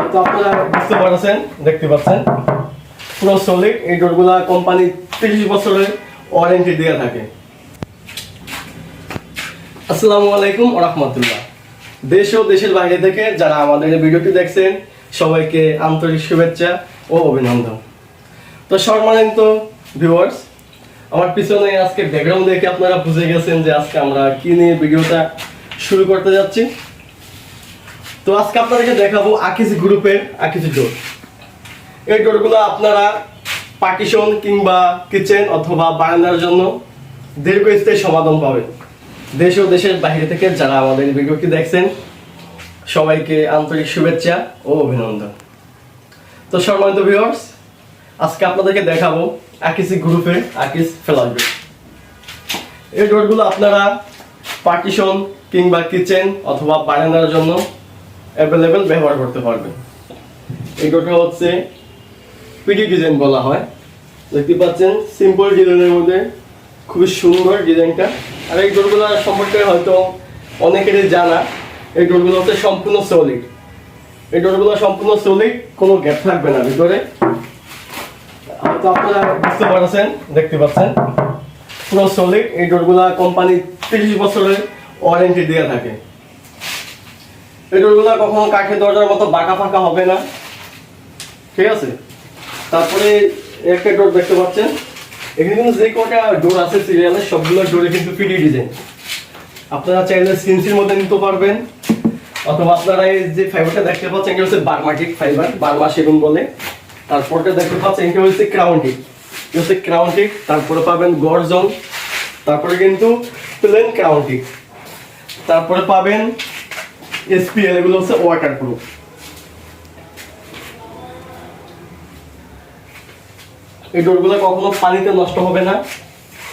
হয়তো আপনারা বুঝতে পারছেন, দেখতে পাচ্ছেন পুরো সলিড। এই ডোরগুলা কোম্পানি 30 বছরের ওয়ারেন্টি দিয়ে থাকে। আসসালামু আলাইকুম ওয়া রাহমাতুল্লাহ। দেশ ও দেশের বাইরে থেকে যারা আমাদের এই ভিডিওটি দেখছেন সবাইকে আন্তরিক শুভেচ্ছা ও অভিনন্দন। তো সম্মানিত ভিউয়ার্স, আমার পিছনে আজকে ব্যাকগ্রাউন্ড দেখে আপনারা বুঝে গেছেন যে আজকে আমরা কি নিয়ে ভিডিওটা শুরু করতে যাচ্ছি। তো আজকে আপনাদেরকে দেখাবো আকিজ গ্রুপের আকিজ ডোর। এই ডোরগুলো আপনারা পার্টিশন কিংবা কিচেন অথবা বারান্দার জন্য দীর্ঘস্থায়ী সমাধান পাবেন। দেশ ও দেশের বাইরে থেকে যারা আমাদের ভিডিওটি দেখছেন সবাইকে আন্তরিক শুভেচ্ছা ও অভিনন্দন। তো সম্মানিত ভিউয়ার্স, আজকে আপনাদেরকে দেখাবো আকিজ গ্রুপের আকিজ ফ্ল্যাশ ডোর। এই ডোরগুলো আপনারা পার্টিশন কিংবা কিচেন অথবা বারান্দার জন্য অ্যাভেলেবেল ব্যবহার করতে পারবেন। এই ডোরটা হচ্ছে পিডি ডিজাইন বলা হয়। দেখতে পাচ্ছেন সিম্পল ডিজাইনের মধ্যে খুবই সুন্দর ডিজাইনটা। আর এই ডোরগুলো সম্পর্কে হয়তো অনেকেরই জানা, এই ডোরগুলো হচ্ছে সম্পূর্ণ সলিড। এই ডোরগুলো সম্পূর্ণ সলিড, কোনো গ্যাপ থাকবে না ভিতরে। হয়তো আপনারা বুঝতে পারছেন, দেখতে পাচ্ছেন পুরো সলিড। এই ডোরগুলো কোম্পানি 30 বছরের ওয়ারেন্টি দিয়ে থাকে। এই ডোরগুলো কখনো কাঠের দরজার মতো বাঁকা ফাঁকা হবে না, ঠিক আছে। তারপরে একটা ডোর দেখতে পাচ্ছেন, এখানে কিন্তু যে কটা ডোর আছে সিরিয়ালের সবগুলো ডোরে কিন্তু পিডি ডিজাইন। আপনারা চাইলে সিএনসির মধ্যে নিতে পারবেন, অথবা আপনারা এই যে ফাইবারটা দেখতে পাচ্ছেন এটা হচ্ছে বার্মাটিক ফাইবার, বার্মা সেগুন বলে। তারপরটা দেখতে পাচ্ছেন এটা হচ্ছে ক্রাউনটিক, এটা হচ্ছে ক্রাউনটিক। তারপরে পাবেন গর্জন, তারপরে কিন্তু প্লেন ক্রাউনটিক, তারপরে পাবেন এসপিএল, এগুলো হচ্ছে ওয়াটারপ্রুফ। এই ডোরগুলো কখনো পানিতে নষ্ট হবে না,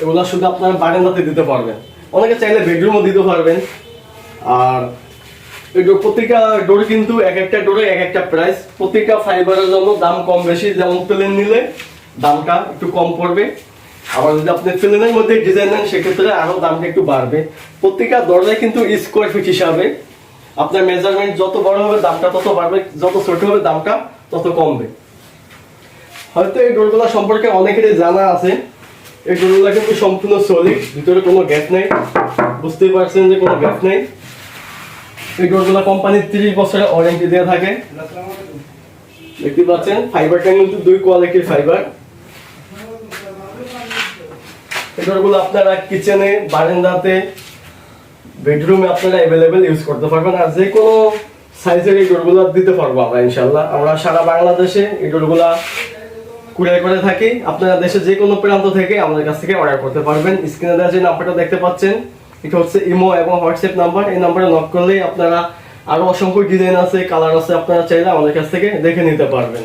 এগুলো শুধু আপনারা বারান্দাতে দিতে পারবেন, অনেকে চাইলে বেডরুমও দিতে পারবেন। আর এই ডোর প্রত্যেকটা ডোর কিন্তু এক একটা ডোরে এক একটা প্রাইস, প্রত্যেকটা ফাইবারের জন্য দাম কম বেশি। যেমন প্লেন নিলে দামটা একটু কম পড়বে, আবার যদি আপনি প্লেনের মধ্যে ডিজাইন নেন সেক্ষেত্রে আরও দামটা একটু বাড়বে। প্রত্যেকটা দরজায় কিন্তু স্কোয়ার ফিট হিসাবে আপনার মেজারমেন্ট যত বড় হবে দামটা তত বাড়বে, যত ছোট হবে দামটা তত কমবে। হয়তো এই ডোরগুলো সম্পর্কে অনেকেরই জানা আছে। এই ডোরগুলো কিন্তু সম্পূর্ণ সলিড, ভিতরে কোনো গ্যাপ নেই, বুঝতেই পারছেন যে কোনো গ্যাপ নেই। এই ডোরগুলো কোম্পানি 30 বছরের ওয়ারেন্টি দিয়ে থাকে। দেখতে পাচ্ছেন ফাইবারটা কিন্তু 2 কোয়ালিটির ফাইবার। এই ডোরগুলো আপনারা কিচেনে, বারান্দাতে, বেডরুমে আপনারা অ্যাভেলেবেল ইউজ করতে পারবেন। আর যে কোনো সাইজের এই ডোরগুলো দিতে পারবো আমরা ইনশাল্লাহ। আমরা সারা বাংলাদেশে এই ডোরগুলা কুরিয়ার করে থাকি। আপনারা দেশে যে কোনো প্রান্ত থেকে আমাদের কাছ থেকে অর্ডার করতে পারবেন। স্ক্রিনে দেওয়া যে নাম্বারটা দেখতে পাচ্ছেন এটা হচ্ছে ইমো এবং হোয়াটসঅ্যাপ নাম্বার। এই নাম্বারে নক করলেই আপনারা আরো অসংখ্য ডিজাইন আছে, কালার আছে, আপনারা চাইলে আমাদের কাছ থেকে দেখে নিতে পারবেন।